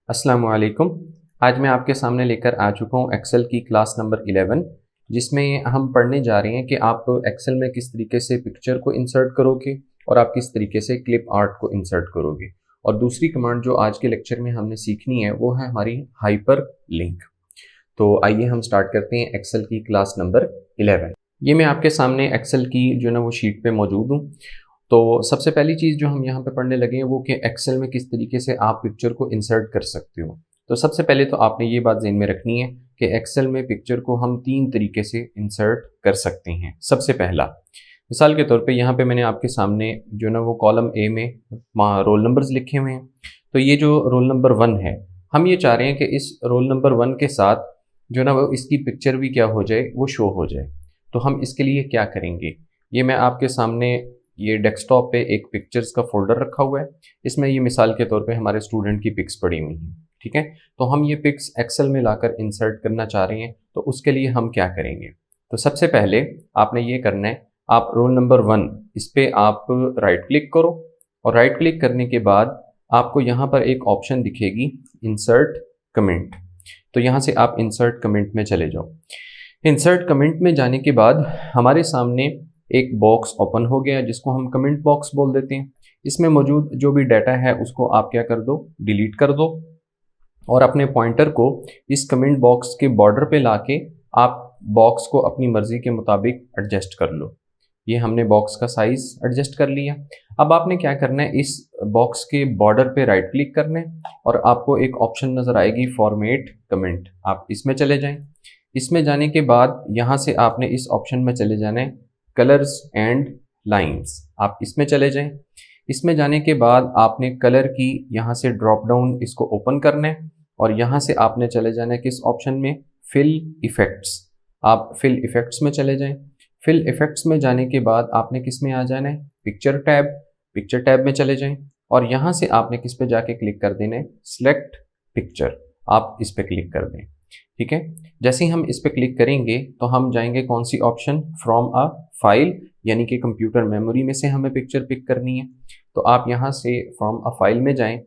अस्सलामु अलैकुम। आज मैं आपके सामने लेकर आ चुका हूँ एक्सेल की क्लास नंबर 11, जिसमें हम पढ़ने जा रहे हैं कि आप एक्सेल में किस तरीके से पिक्चर को इंसर्ट करोगे और आप किस तरीके से क्लिप आर्ट को इंसर्ट करोगे। और दूसरी कमांड जो आज के लेक्चर में हमने सीखनी है वो है हमारी हाइपर लिंक। तो आइए हम स्टार्ट करते हैं एक्सेल की क्लास नंबर 11। ये मैं आपके सामने एक्सेल की जो ना वो शीट पे मौजूद हूँ। तो सबसे पहली चीज़ जो हम यहाँ पे पढ़ने लगे हैं वो कि एक्सेल में किस तरीके से आप पिक्चर को इंसर्ट कर सकते हो। तो सबसे पहले तो आपने ये बात ज़हन में रखनी है कि एक्सेल में पिक्चर को हम 3 तरीके से इंसर्ट कर सकते हैं। सबसे पहला, मिसाल के तौर पे यहाँ पे मैंने आपके सामने जो ना वो कॉलम ए में रोल नंबर्स लिखे हुए हैं। तो ये जो रोल नंबर 1 है, हम ये चाह रहे हैं कि इस रोल नंबर 1 के साथ जो ना वो इसकी पिक्चर भी क्या हो जाए, वो शो हो जाए। तो हम इसके लिए क्या करेंगे, ये मैं आपके सामने ये डेस्कटॉप पे एक पिक्चर्स का फोल्डर रखा हुआ है। इसमें ये मिसाल के तौर पे हमारे स्टूडेंट की पिक्स पड़ी हुई हैं, ठीक है। तो हम ये पिक्स एक्सेल में लाकर इंसर्ट करना चाह रहे हैं, तो उसके लिए हम क्या करेंगे। तो सबसे पहले आपने ये करना है, आप रोल नंबर 1 इस पर आप राइट क्लिक करो और राइट क्लिक करने के बाद आपको यहाँ पर एक ऑप्शन दिखेगी इंसर्ट कमेंट। तो यहाँ से आप इंसर्ट कमेंट में चले जाओ। इंसर्ट कमेंट में जाने के बाद हमारे सामने एक बॉक्स ओपन हो गया जिसको हम कमेंट बॉक्स बोल देते हैं। इसमें मौजूद जो भी डाटा है उसको आप क्या कर दो, डिलीट कर दो और अपने पॉइंटर को इस कमेंट बॉक्स के बॉर्डर पे लाके आप बॉक्स को अपनी मर्जी के मुताबिक एडजस्ट कर लो। ये हमने बॉक्स का साइज एडजस्ट कर लिया। अब आपने क्या करना है, इस बॉक्स के बॉर्डर पे राइट क्लिक करना है और आपको एक ऑप्शन नज़र आएगी फॉर्मेट कमेंट, आप इसमें चले जाएं। इसमें जाने के बाद यहाँ से आपने इस ऑप्शन में चले जाना है कलर्स एंड लाइंस, आप इसमें चले जाएं। इसमें जाने के बाद आपने कलर की यहाँ से ड्रॉप डाउन इसको ओपन करना है और यहाँ से आपने चले जाना है किस ऑप्शन में, फिल इफेक्ट्स। आप फिल इफेक्ट्स में चले जाएं। फिल इफेक्ट्स में जाने के बाद आपने किस में आ जाना है, पिक्चर टैब। पिक्चर टैब में चले जाएं और यहाँ से आपने किस पे जाके क्लिक कर देना है, सिलेक्ट पिक्चर, आप इस पे क्लिक कर दें, ठीक है। जैसे ही हम इस पे क्लिक करेंगे तो हम जाएंगे कौन सी ऑप्शन, फ्रॉम अ फाइल, यानी कि कंप्यूटर मेमोरी में से हमें पिक्चर पिक करनी है। तो आप यहाँ से फ्रॉम अ फाइल में जाएं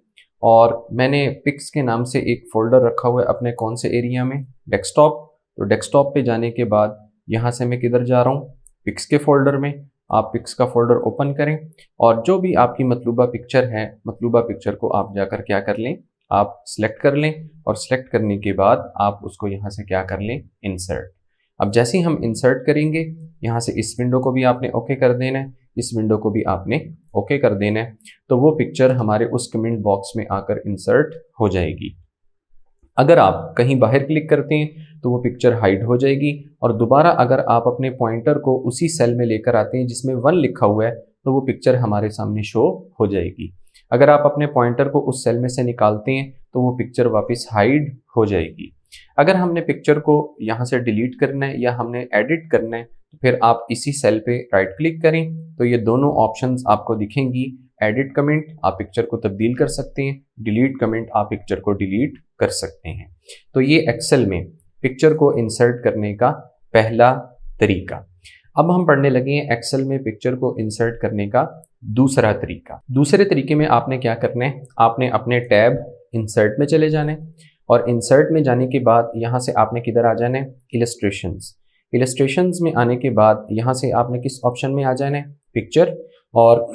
और मैंने पिक्स के नाम से एक फोल्डर रखा हुआ है अपने कौन से एरिया में, डेस्कटॉप। तो डेस्कटॉप पे जाने के बाद यहाँ से मैं किधर जा रहा हूँ, पिक्स के फोल्डर में। आप पिक्स का फोल्डर ओपन करें और जो भी आपकी मतलूबा पिक्चर है, मतलूबा पिक्चर को आप जाकर क्या कर लें, आप सिलेक्ट कर लें और सिलेक्ट करने के बाद आप उसको यहाँ से क्या कर लें, इंसर्ट। अब जैसे ही हम इंसर्ट करेंगे, यहाँ से इस विंडो को भी आपने ओके कर देना है, इस विंडो को भी आपने ओके कर देना है। तो वो पिक्चर हमारे उस कमेंट बॉक्स में आकर इंसर्ट हो जाएगी। अगर आप कहीं बाहर क्लिक करते हैं तो वो पिक्चर हाइड हो जाएगी और दोबारा अगर आप अपने पॉइंटर को उसी सेल में लेकर आते हैं जिसमें 1 लिखा हुआ है तो वो पिक्चर हमारे सामने शो हो जाएगी। अगर आप अपने पॉइंटर को उस सेल में से निकालते हैं तो वो पिक्चर वापस हाइड हो जाएगी। अगर हमने पिक्चर को यहाँ से डिलीट करना है या हमने एडिट करना है तो फिर आप इसी सेल पे राइट क्लिक करें तो ये दोनों ऑप्शंस आपको दिखेंगी। एडिट कमेंट, आप पिक्चर को तब्दील कर सकते हैं, डिलीट कमेंट, आप पिक्चर को डिलीट कर सकते हैं। तो ये एक्सेल में पिक्चर को इंसर्ट करने का पहला तरीका। अब हम पढ़ने लगे हैं एक्सेल में पिक्चर को इंसर्ट करने का दूसरा तरीका। दूसरे तरीके में आपने क्या करना है, आपने अपने टैब इंसर्ट में चले जाना है और इंसर्ट में जाने के बाद यहाँ से आपने किधर आ जाना है, इलस्ट्रेशंस। इलस्ट्रेशंस में आने के बाद यहाँ से आपने किस ऑप्शन में आ जाना है, पिक्चर। और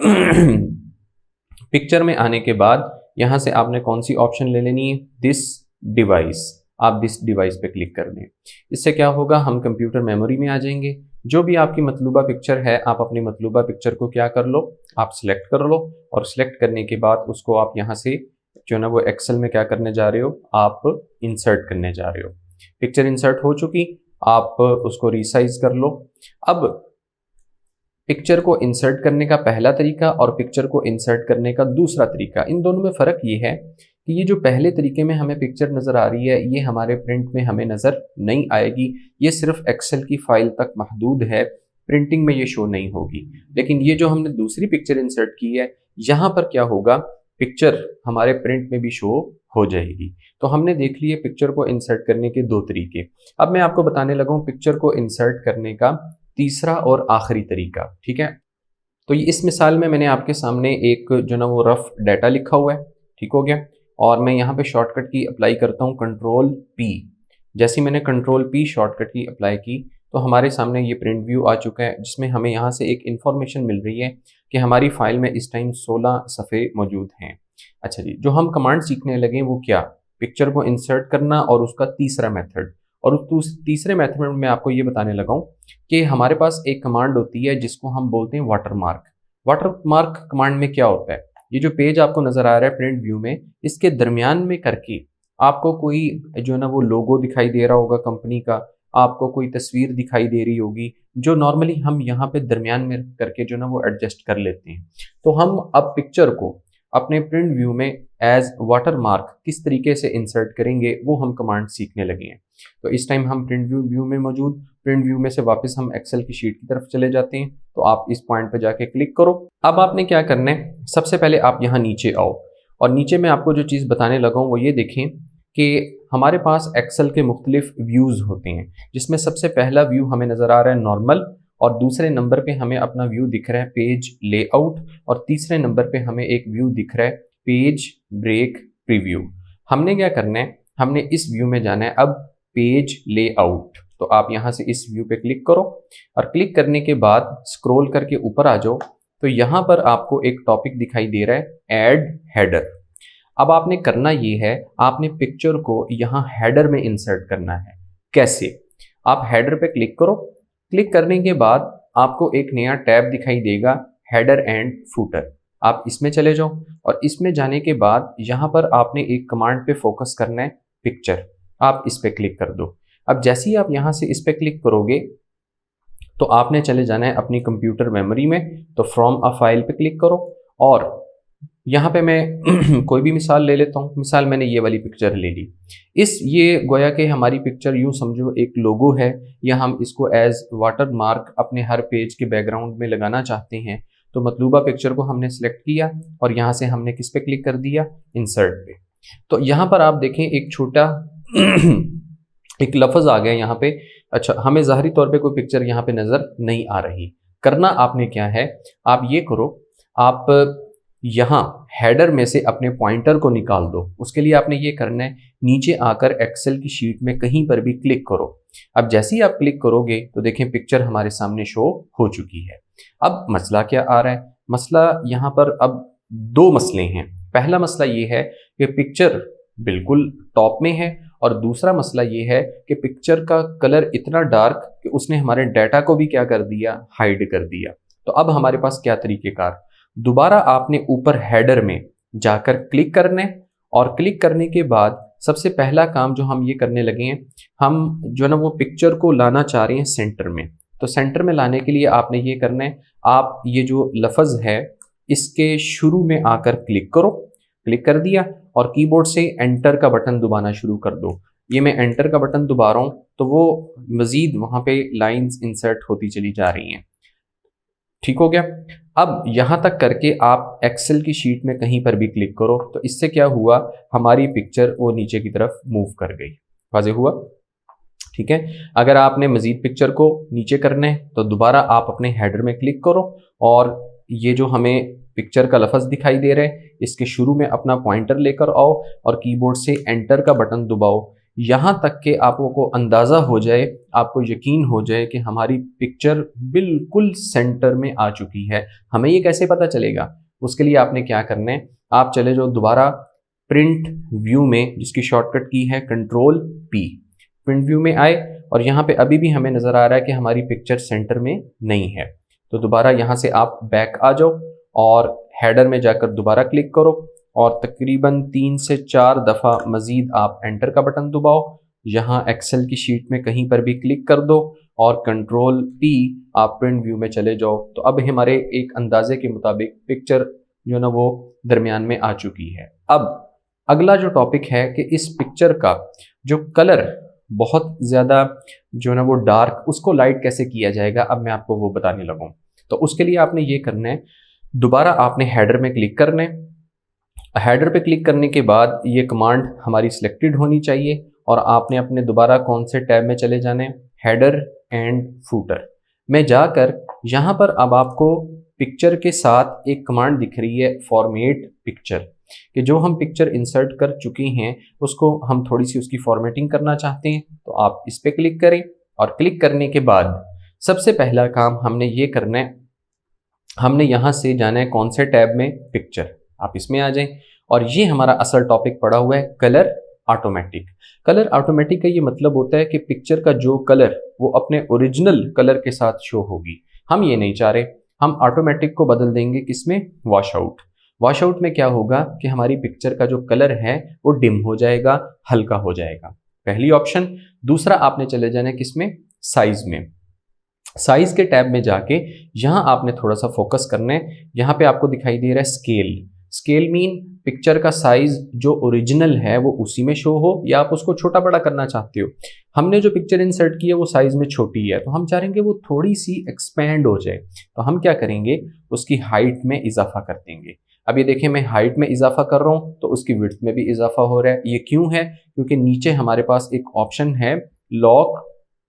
पिक्चर में आने के बाद यहाँ से आपने कौन सी ऑप्शन ले लेनी है, दिस डिवाइस, आप दिस डिवाइस पे क्लिक कर दें। इससे क्या होगा, हम कंप्यूटर मेमोरी में आ जाएंगे। जो भी आपकी मतलूबा पिक्चर है, आप अपनी मतलूबा पिक्चर को क्या कर लो, आप सिलेक्ट कर लो और सिलेक्ट करने के बाद उसको आप यहाँ से जो ना वो एक्सेल में क्या करने जा रहे हो, आप इंसर्ट करने जा रहे हो। पिक्चर इंसर्ट हो चुकी, आप उसको रिसाइज कर लो। अब पिक्चर को इंसर्ट करने का पहला तरीका और पिक्चर को इंसर्ट करने का दूसरा तरीका, इन दोनों में फ़र्क ये है कि ये जो पहले तरीके में हमें पिक्चर नज़र आ रही है ये हमारे प्रिंट में हमें नज़र नहीं आएगी। ये सिर्फ एक्सेल की फ़ाइल तक महदूद है, प्रिंटिंग में ये शो नहीं होगी। लेकिन ये जो हमने दूसरी पिक्चर इंसर्ट की है, यहाँ पर क्या होगा, पिक्चर हमारे प्रिंट में भी शो हो जाएगी। तो हमने देख लिए पिक्चर को इंसर्ट करने के 2 तरीके। अब मैं आपको बताने लगा हूँ पिक्चर को इंसर्ट करने का तीसरा और आखिरी तरीका, ठीक है। तो इस मिसाल में मैंने आपके सामने एक जो ना वो रफ डाटा लिखा हुआ है, ठीक हो गया। और मैं यहाँ पे शॉर्टकट की अप्लाई करता हूँ कंट्रोल पी। जैसे ही मैंने कंट्रोल पी शॉर्टकट की अप्लाई की तो हमारे सामने ये प्रिंट व्यू आ चुका है, जिसमें हमें यहाँ से एक इन्फॉर्मेशन मिल रही है कि हमारी फाइल में इस टाइम 16 सफ़े मौजूद हैं। अच्छा जी, जो हम कमांड सीखने लगे वो क्या, पिक्चर को इंसर्ट करना और उसका तीसरा मेथड। और उस तीसरे मेथड में मैं आपको ये बताने लगा हूँ कि हमारे पास एक कमांड होती है जिसको हम बोलते हैं वाटरमार्क। वाटरमार्क कमांड में क्या होता है, ये जो पेज आपको नज़र आ रहा है प्रिंट व्यू में, इसके दरमियान में करके आपको कोई जो है ना वो लोगो दिखाई दे रहा होगा कंपनी का, आपको कोई तस्वीर दिखाई दे रही होगी, जो नॉर्मली हम यहाँ पे दरमियान में करके जो ना वो एडजस्ट कर लेते हैं। तो हम अब पिक्चर को अपने प्रिंट व्यू में एज वाटरमार्क किस तरीके से इंसर्ट करेंगे वो हम कमांड सीखने लगे हैं। तो इस टाइम हम प्रिंट व्यू में मौजूद, प्रिंट व्यू में से वापस हम एक्सेल की शीट की तरफ चले जाते हैं। तो आप इस पॉइंट पर जाके क्लिक करो। अब आपने क्या करना है, सबसे पहले आप यहाँ नीचे आओ और नीचे मैं आपको जो चीज़ बताने लगा हूँ वो ये देखें कि हमारे पास एक्सेल के मुख्तलिफ व्यूज़ होते हैं, जिसमें सबसे पहला व्यू हमें नज़र आ रहा है नॉर्मल, और दूसरे नंबर पे हमें अपना व्यू दिख रहा है पेज लेआउट, और तीसरे नंबर पे हमें एक व्यू दिख रहा है पेज ब्रेक प्रीव्यू। हमने क्या करना है, हमने इस व्यू में जाना है अब पेज लेआउट। तो आप यहाँ से इस व्यू पे क्लिक करो और क्लिक करने के बाद स्क्रॉल करके ऊपर आ जाओ। तो यहाँ पर आपको एक टॉपिक दिखाई दे रहा है ऐड हेडर। अब आपने करना ये है, आपने पिक्चर को यहाँ हेडर में इंसर्ट करना है। कैसे, आप हेडर पे क्लिक करो। क्लिक करने के बाद आपको एक नया टैब दिखाई देगा हेडर एंड फूटर। आप इसमें चले जाओ और इसमें जाने के बाद यहाँ पर आपने एक कमांड पे फोकस करना है पिक्चर। आप इस पे क्लिक कर दो। अब जैसे ही आप यहाँ से इस पे क्लिक करोगे तो आपने चले जाना है अपनी कंप्यूटर मेमोरी में। तो फ्रॉम अ फाइल पे क्लिक करो और यहाँ पे मैं कोई भी मिसाल ले लेता हूँ। मिसाल मैंने ये वाली पिक्चर ले ली। ये गोया कि हमारी पिक्चर यूँ समझो एक लोगो है, या हम इसको एज वाटर मार्क अपने हर पेज के बैकग्राउंड में लगाना चाहते हैं। तो मतलूबा पिक्चर को हमने सेलेक्ट किया और यहाँ से हमने किस पे क्लिक कर दिया, इंसर्ट पे। तो यहाँ पर आप देखें एक छोटा एक लफ्ज़ आ गया यहाँ पे। अच्छा, हमें ज़ाहरी तौर पे कोई पिक्चर यहाँ पे नज़र नहीं आ रही। करना आपने क्या है, आप ये करो, आप यहाँ हेडर में से अपने पॉइंटर को निकाल दो। उसके लिए आपने ये करना है, नीचे आकर एक्सेल की शीट में कहीं पर भी क्लिक करो। अब जैसे ही आप क्लिक करोगे तो देखें पिक्चर हमारे सामने शो हो चुकी है। अब मसला क्या आ रहा है, मसला यहाँ पर अब दो मसले हैं। पहला मसला ये है कि पिक्चर बिल्कुल टॉप में है, और दूसरा मसला ये है कि पिक्चर का कलर इतना डार्क कि उसने हमारे डाटा को भी क्या कर दिया, हाइड कर दिया। तो अब हमारे पास क्या तरीक़ेकार, दोबारा आपने ऊपर हेडर में जाकर क्लिक करना है, और क्लिक करने के बाद सबसे पहला काम जो हम ये करने लगे हैं, हम जो है ना वो पिक्चर को लाना चाह रहे हैं सेंटर में। तो सेंटर में लाने के लिए आपने ये करना है, आप ये जो लफ्ज़ है इसके शुरू में आकर क्लिक करो। क्लिक कर दिया और कीबोर्ड से एंटर का बटन दबाना शुरू कर दो। ये मैं एंटर का बटन दबा रहा हूँ तो वो मज़ीद वहाँ पे लाइंस इंसर्ट होती चली जा रही हैं। ठीक हो गया। अब यहाँ तक करके आप एक्सेल की शीट में कहीं पर भी क्लिक करो तो इससे क्या हुआ, हमारी पिक्चर वो नीचे की तरफ मूव कर गई। वाज़ेह हुआ? ठीक है। अगर आपने मज़ीद पिक्चर को नीचे करना है तो दोबारा आप अपने हेडर में क्लिक करो और ये जो हमें पिक्चर का लफ्ज़ दिखाई दे रहा है इसके शुरू में अपना पॉइंटर लेकर आओ और कीबोर्ड से एंटर का बटन दबाओ, यहाँ तक कि आपको अंदाज़ा हो जाए, आपको यकीन हो जाए कि हमारी पिक्चर बिल्कुल सेंटर में आ चुकी है। हमें ये कैसे पता चलेगा, उसके लिए आपने क्या करना है, आप चले जाओ दोबारा प्रिंट व्यू में, जिसकी शॉर्टकट की है कंट्रोल पी। प्रिंट व्यू में आए और यहाँ पे अभी भी हमें नज़र आ रहा है कि हमारी पिक्चर सेंटर में नहीं है। तो दोबारा यहाँ से आप बैक आ जाओ और हेडर में जाकर दोबारा क्लिक करो और तकरीबन 3 से 4 दफ़ा मज़ीद आप एंटर का बटन दबाओ। यहाँ एक्सेल की शीट में कहीं पर भी क्लिक कर दो और कंट्रोल पी आप प्रिंट व्यू में चले जाओ। तो अब हमारे एक अंदाजे के मुताबिक पिक्चर जो ना वो दरमियान में आ चुकी है। अब अगला जो टॉपिक है कि इस पिक्चर का जो कलर बहुत ज़्यादा जो ना वो डार्क, उसको लाइट कैसे किया जाएगा, अब मैं आपको वो बताने लगा हूँ। तो उसके लिए आपने ये करना है, दोबारा आपने हेडर में क्लिक करना है। हेडर पे क्लिक करने के बाद ये कमांड हमारी सिलेक्टेड होनी चाहिए और आपने अपने दोबारा कौन से टैब में चले जाने, हेडर एंड फूटर में जाकर यहाँ पर अब आपको पिक्चर के साथ एक कमांड दिख रही है फॉर्मेट पिक्चर। कि जो हम पिक्चर इंसर्ट कर चुके हैं उसको हम थोड़ी सी उसकी फॉर्मेटिंग करना चाहते हैं। तो आप इस पर क्लिक करें और क्लिक करने के बाद सबसे पहला काम हमने ये करना है, हमने यहाँ से जाना है कौन से टैब में, पिक्चर। आप इसमें आ जाएं और ये हमारा असल टॉपिक पड़ा हुआ है कलर ऑटोमेटिक। कलर ऑटोमेटिक का ये मतलब होता है कि पिक्चर का जो कलर वो अपने ओरिजिनल कलर के साथ शो होगी। हम ये नहीं चाह रहे, हम ऑटोमेटिक को बदल देंगे किसमें, वॉश आउट। वॉश आउट में क्या होगा कि हमारी पिक्चर का जो कलर है वो डिम हो जाएगा, हल्का हो जाएगा, पहली ऑप्शन। दूसरा आपने चले जाना है किसमें, साइज में। साइज के टैब में जाके यहाँ आपने थोड़ा सा फोकस करना है। यहाँ पे आपको दिखाई दे रहा है स्केल। स्केल मीन पिक्चर का साइज जो ओरिजिनल है वो उसी में शो हो या आप उसको छोटा बड़ा करना चाहते हो। हमने जो पिक्चर इंसर्ट की है वो साइज में छोटी है, तो हम चाहेंगे वो थोड़ी सी एक्सपैंड हो जाए। तो हम क्या करेंगे, उसकी हाइट में इजाफा कर देंगे। अब ये देखें, मैं हाइट में इजाफा कर रहा हूँ तो उसकी विड्थ में भी इजाफा हो रहा है। ये क्यों है, क्योंकि नीचे हमारे पास एक ऑप्शन है लॉक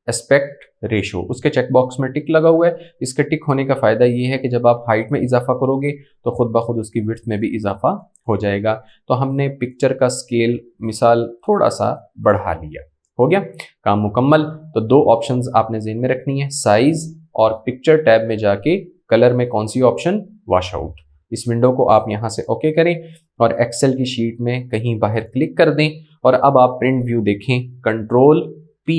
एस्पेक्ट रेशो, उसके चेकबॉक्स में टिक लगा हुआ है। इसके टिक होने का फायदा ये है कि जब आप हाइट में इजाफा करोगे तो खुद ब खुद उसकी विड्थ में भी इजाफा हो जाएगा। तो हमने पिक्चर का स्केल मिसाल थोड़ा सा बढ़ा लिया, हो गया काम मुकम्मल। तो दो ऑप्शंस आपने ज़हन में रखनी है, साइज और पिक्चर टैब में जाके कलर में कौन सी ऑप्शन, वॉश आउट। इस विंडो को आप यहाँ से ओके करें और एक्सेल की शीट में कहीं बाहर क्लिक कर दें और अब आप प्रिंट व्यू देखें, कंट्रोल P।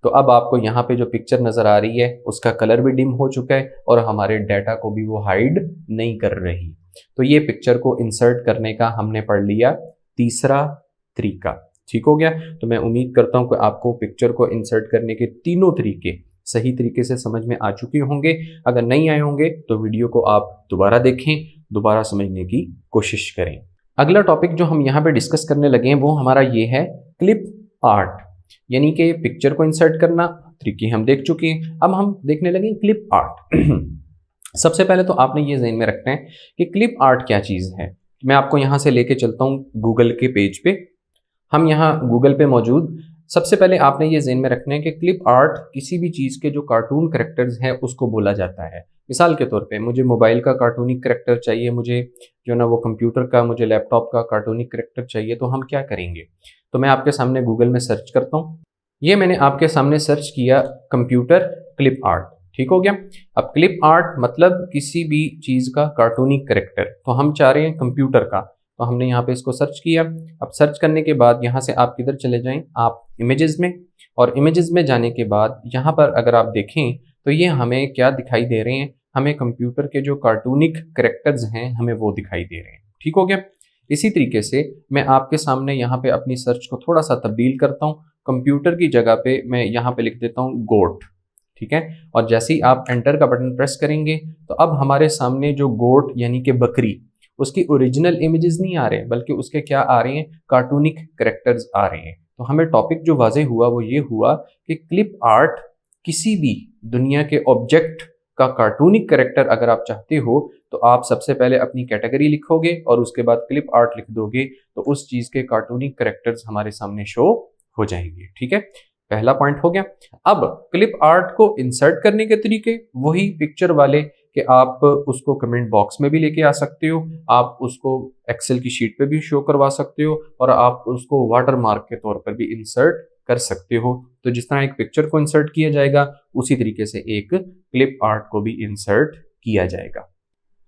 तो अब आपको यहाँ पे जो पिक्चर नज़र आ रही है उसका कलर भी डिम हो चुका है और हमारे डाटा को भी वो हाइड नहीं कर रही। तो ये पिक्चर को इंसर्ट करने का हमने पढ़ लिया तीसरा तरीका, ठीक हो गया। तो मैं उम्मीद करता हूँ कि आपको पिक्चर को इंसर्ट करने के तीनों तरीके सही तरीके से समझ में आ चुके होंगे। अगर नहीं आए होंगे तो वीडियो को आप दोबारा देखें, दोबारा समझने की कोशिश करें। अगला टॉपिक जो हम यहाँ पे डिस्कस करने लगे हैं वो हमारा ये है क्लिप आर्ट, यानी कि पिक्चर को इंसर्ट करना तरीके हम देख चुके हैं। अब हम देखने लगे क्लिप आर्ट। सबसे पहले तो आपने ये ज़हन में रखना है कि क्लिप आर्ट क्या चीज़ है। मैं आपको यहाँ से लेके चलता हूँ गूगल के पेज पे। हम यहाँ गूगल पे मौजूद, सबसे पहले आपने ये ज़हन में रखना है कि क्लिप आर्ट किसी भी चीज़ के जो कार्टून करेक्टर्स हैं उसको बोला जाता है। मिसाल के तौर पे मुझे मोबाइल का कार्टूनिक करेक्टर चाहिए, मुझे जो ना वो कंप्यूटर का, मुझे लैपटॉप का कार्टूनिक करेक्टर चाहिए, तो हम क्या करेंगे। तो मैं आपके सामने गूगल में सर्च करता हूँ। ये मैंने आपके सामने सर्च किया कंप्यूटर क्लिप आर्ट, ठीक हो गया। अब क्लिप आर्ट मतलब किसी भी चीज़ का कार्टूनिक करेक्टर, तो हम चाह रहे हैं कंप्यूटर का, तो हमने यहाँ पे इसको सर्च किया। अब सर्च करने के बाद यहाँ से आप किधर चले जाएं, आप इमेजेस में, और इमेजेस में जाने के बाद यहाँ पर अगर आप देखें तो ये हमें क्या दिखाई दे रहे हैं, हमें कंप्यूटर के जो कार्टूनिक करेक्टर्स हैं हमें वो दिखाई दे रहे हैं, ठीक हो गया। इसी तरीके से मैं आपके सामने यहाँ पे अपनी सर्च को थोड़ा सा तब्दील करता हूँ। कंप्यूटर की जगह पे मैं यहाँ पे लिख देता हूँ गोट, ठीक है। और जैसे ही आप एंटर का बटन प्रेस करेंगे तो अब हमारे सामने जो गोट यानी कि बकरी, उसकी ओरिजिनल इमेजेस नहीं आ रहे बल्कि उसके क्या आ रहे हैं, कार्टूनिक करेक्टर्स आ रहे हैं। तो हमें टॉपिक जो वाजे हुआ वो ये हुआ कि क्लिप आर्ट किसी भी दुनिया के ऑब्जेक्ट का कार्टूनिक करेक्टर अगर आप चाहते हो तो आप सबसे पहले अपनी कैटेगरी लिखोगे और उसके बाद क्लिप आर्ट लिख दोगे, तो उस चीज़ के कार्टूनिक करेक्टर्स हमारे सामने शो हो जाएंगे, ठीक है। पहला पॉइंट हो गया। अब क्लिप आर्ट को इंसर्ट करने के तरीके वही पिक्चर वाले कि आप उसको कमेंट बॉक्स में भी लेके आ सकते हो, आप उसको एक्सेल की शीट पे भी शो करवा सकते हो और आप उसको वाटर मार्क के तौर पर भी इंसर्ट कर सकते हो। तो जिस तरह एक पिक्चर को इंसर्ट किया जाएगा उसी तरीके से एक क्लिप आर्ट को भी इंसर्ट किया जाएगा।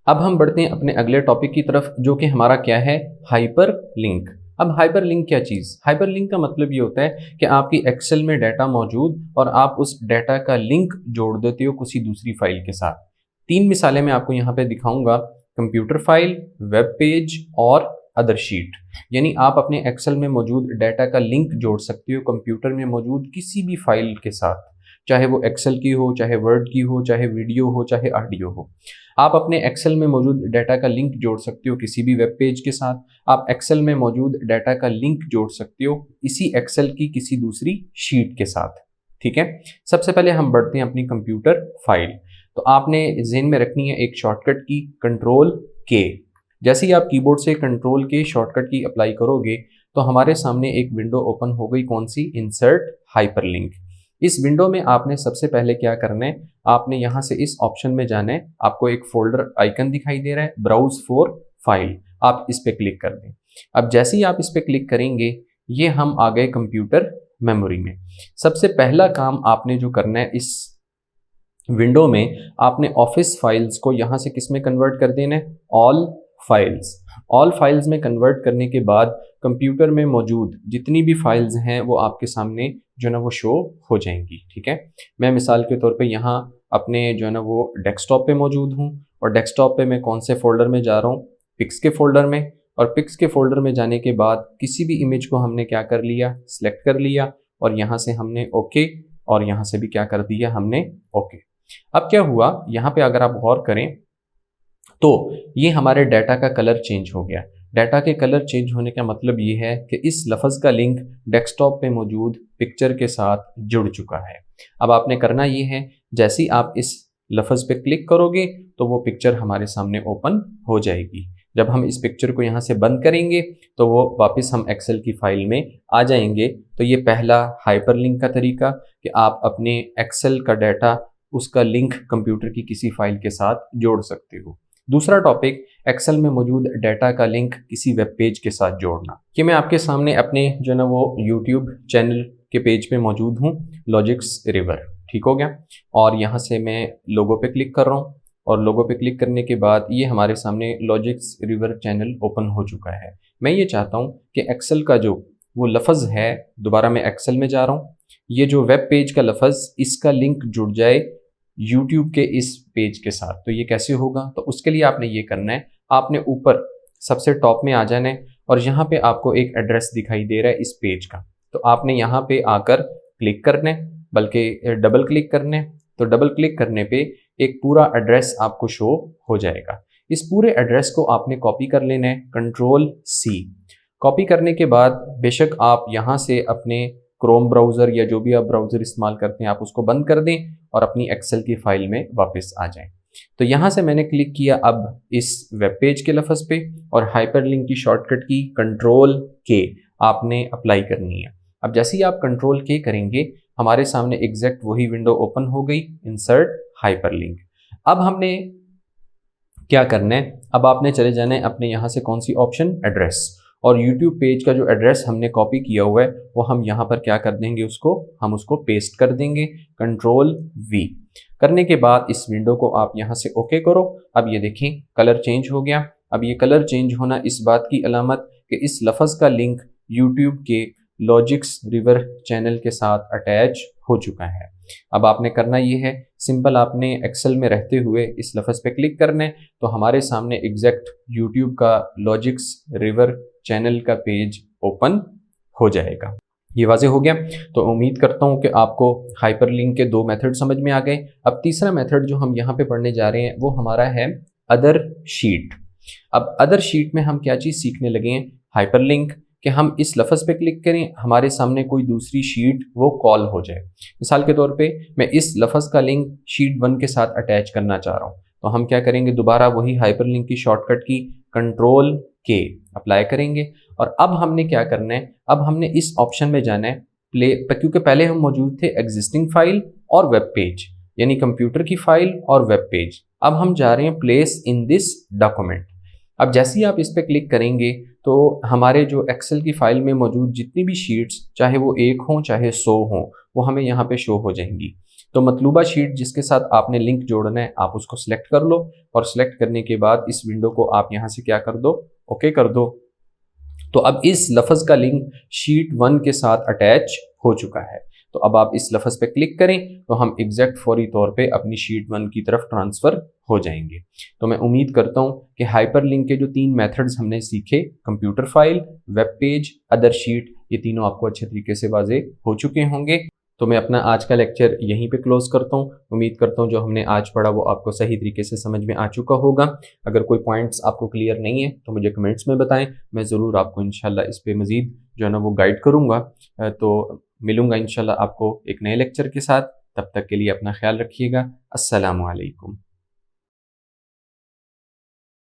अब हम बढ़ते हैं अपने अगले टॉपिक की तरफ जो कि हमारा क्या है, हाइपर लिंक। अब हाइपर लिंक क्या चीज़, हाइपर लिंक का मतलब ये होता है कि आपकी एक्सेल में डाटा मौजूद और आप उस डाटा का लिंक जोड़ देते हो किसी दूसरी फाइल के साथ। तीन मिसालें मैं आपको यहाँ पे दिखाऊंगा, कंप्यूटर फाइल, वेब पेज और अदर शीट। यानी आप अपने एक्सेल में मौजूद डाटा का लिंक जोड़ सकते हो कंप्यूटर में मौजूद किसी भी फाइल के साथ, चाहे वो एक्सेल की हो, चाहे वर्ड की हो, चाहे वीडियो हो, चाहे ऑडियो हो। आप अपने एक्सेल में मौजूद डाटा का लिंक जोड़ सकते हो किसी भी वेब पेज के साथ। आप एक्सेल में मौजूद डाटा का लिंक जोड़ सकते हो इसी एक्सेल की किसी दूसरी शीट के साथ, ठीक है। सबसे पहले हम बढ़ते हैं अपनी कंप्यूटर फाइल। तो आपने ज़हन में रखनी है एक शॉर्टकट की कंट्रोल के। जैसे ही आप कीबोर्ड से कंट्रोल के शॉर्टकट की अप्लाई करोगे तो हमारे सामने एक विंडो ओपन हो गई, कौन सी, इंसर्ट हाइपरलिंक। इस विंडो में आपने सबसे पहले क्या करना है, आपने यहाँ से इस ऑप्शन में जाना है। आपको एक फोल्डर आइकन दिखाई दे रहा है, ब्राउज फॉर फाइल। आप इस पर क्लिक कर दें। अब जैसे ही आप इस पर क्लिक करेंगे ये हम आ गए कंप्यूटर मेमोरी में। सबसे पहला काम आपने जो करना है, इस विंडो में आपने ऑफिस फाइल्स को यहाँ से किस में कन्वर्ट कर देना है, ऑल फाइल्स। ऑल फाइल्स में कन्वर्ट करने के बाद कंप्यूटर में मौजूद जितनी भी फाइल्स हैं वो आपके सामने जो है ना वो शो हो जाएंगी। ठीक है, मैं मिसाल के तौर पे यहाँ अपने जो है ना वो डेस्कटॉप पे मौजूद हूँ, और डेस्कटॉप पे मैं कौन से फोल्डर में जा रहा हूँ, पिक्स के फोल्डर में। और पिक्स के फोल्डर में जाने के बाद किसी भी इमेज को हमने क्या कर लिया, सिलेक्ट कर लिया, और यहाँ से हमने ओके, और यहाँ से भी क्या कर दिया हमने ओके। अब क्या हुआ, यहाँ पे अगर आप गौर करें तो ये हमारे डाटा का कलर चेंज हो गया। डाटा के कलर चेंज होने का मतलब ये है कि इस लफ्ज़ का लिंक डेस्कटॉप पे मौजूद पिक्चर के साथ जुड़ चुका है। अब आपने करना ये है, जैसे ही आप इस लफ्ज़ पे क्लिक करोगे तो वो पिक्चर हमारे सामने ओपन हो जाएगी। जब हम इस पिक्चर को यहाँ से बंद करेंगे तो वो वापस हम एक्सेल की फाइल में आ जाएंगे। तो ये पहला हाइपरलिंक का तरीका कि आप अपने एक्सेल का डाटा, उसका लिंक कंप्यूटर की किसी फाइल के साथ जोड़ सकते हो। दूसरा टॉपिक, एक्सेल में मौजूद डाटा का लिंक किसी वेब पेज के साथ जोड़ना। कि मैं आपके सामने अपने जो है ना वो यूट्यूब चैनल के पेज पे मौजूद हूँ, लॉजिक्स रिवर। ठीक हो गया, और यहाँ से मैं लोगो पे क्लिक कर रहा हूँ, और लोगो पे क्लिक करने के बाद ये हमारे सामने लॉजिक्स रिवर चैनल ओपन हो चुका है। मैं ये चाहता हूँ कि एक्सेल का जो वो लफ्ज़ है, दोबारा मैं एक्सेल में जा रहा हूँ, ये जो वेब पेज का लफ्ज़, इसका लिंक जुड़ जाए यूट्यूब के इस पेज के साथ। तो ये कैसे होगा, तो उसके लिए आपने ये करना है, आपने ऊपर सबसे टॉप में आ जाना है, और यहाँ पे आपको एक एड्रेस दिखाई दे रहा है इस पेज का। तो आपने यहाँ पे आकर क्लिक करना है, बल्कि डबल क्लिक करना है। तो डबल क्लिक करने पे एक पूरा एड्रेस आपको शो हो जाएगा। इस पूरे एड्रेस को आपने कॉपी कर लेना है, Ctrl+C। कॉपी करने के बाद बेशक आप यहाँ से अपने क्रोम ब्राउज़र या जो भी आप ब्राउज़र इस्तेमाल करते हैं आप उसको बंद कर दें और अपनी एक्सेल की फाइल में वापस आ जाएं। तो यहाँ से मैंने क्लिक किया अब इस वेब पेज के लफ्ज़ पे, और हाइपरलिंक की शॉर्टकट की Ctrl+K आपने अप्लाई करनी है। अब जैसे ही आप Ctrl+K करेंगे हमारे सामने एग्जैक्ट वही विंडो ओपन हो गई, इंसर्ट हाइपरलिंक। अब हमने क्या करना है, अब आपने चले जाना है अपने यहाँ से कौन सी ऑप्शन, एड्रेस, और YouTube पेज का जो एड्रेस हमने कॉपी किया हुआ है वो हम यहाँ पर क्या कर देंगे, हम उसको पेस्ट कर देंगे, Ctrl+V। करने के बाद इस विंडो को आप यहाँ से ओके करो। अब ये देखें कलर चेंज हो गया। अब ये कलर चेंज होना इस बात की अलामत कि इस लफ्ज़ का लिंक YouTube के लॉजिक्स रिवर चैनल के साथ अटैच हो चुका है। अब आपने करना ये है, सिंपल आपने एक्सेल में रहते हुए इस लफ्ज़ पे क्लिक करना है, तो हमारे सामने एग्जैक्ट यूट्यूब का लॉजिक्स रिवर चैनल का पेज ओपन हो जाएगा। ये वाज़े हो गया। तो उम्मीद करता हूँ कि आपको हाइपरलिंक के 2 मेथड समझ में आ गए। अब तीसरा मेथड जो हम यहाँ पे पढ़ने जा रहे हैं वो हमारा है अदर शीट। अब अदर शीट में हम क्या चीज़ सीखने लगे हैं, हाइपरलिंक, कि हम इस लफ्ज़ पे क्लिक करें, हमारे सामने कोई दूसरी शीट वो कॉल हो जाए। मिसाल के तौर पे मैं इस लफ्ज़ का लिंक शीट 1 के साथ अटैच करना चाह रहा हूँ, तो हम क्या करेंगे, दोबारा वही हाइपरलिंक की शॉर्टकट की Ctrl+K अप्लाई करेंगे। और अब हमने क्या करना है, अब हमने इस ऑप्शन में जाना है प्ले, क्योंकि पहले हम मौजूद थे एग्जिस्टिंग फाइल और वेब पेज, यानी कंप्यूटर की फाइल और वेब पेज। अब हम जा रहे हैं प्लेस इन दिस डॉक्यूमेंट। अब जैसे ही आप इस पर क्लिक करेंगे तो हमारे जो एक्सेल की फाइल में मौजूद जितनी भी शीट्स, चाहे वो 1 हों चाहे 100 हों, वो हमें यहाँ पे शो हो जाएंगी। तो मतलूबा शीट जिसके साथ आपने लिंक जोड़ना है आप उसको सिलेक्ट कर लो, और सिलेक्ट करने के बाद इस विंडो को आप यहाँ से क्या कर दो, ओके कर दो। तो अब इस लफ्ज़ का लिंक शीट 1 के साथ अटैच हो चुका है। तो अब आप इस लफ्ज़ पे क्लिक करें तो हम एग्जैक्ट फौरी तौर पे अपनी शीट 1 की तरफ ट्रांसफ़र हो जाएंगे। तो मैं उम्मीद करता हूँ कि हाइपरलिंक के जो 3 मेथड्स हमने सीखे, computer file, web page, other sheet, ये तीनों आपको अच्छे तरीके से वाज़े हो चुके होंगे। तो मैं अपना आज का लेक्चर यहीं पे क्लोज करता हूँ। उम्मीद करता हूँ जो हमने आज पढ़ा वो आपको सही तरीके से समझ में आ चुका होगा। अगर कोई पॉइंट्स आपको क्लियर नहीं है तो मुझे कमेंट्स में बताएं, मैं ज़रूर आपको इंशाल्लाह इस पे मज़ीद जो है ना वो गाइड करूँगा। तो मिलूँगा इंशाल्लाह आपको एक नए लेक्चर के साथ। तब तक के लिए अपना ख्याल रखिएगा। अस्सलामु अलैकुम।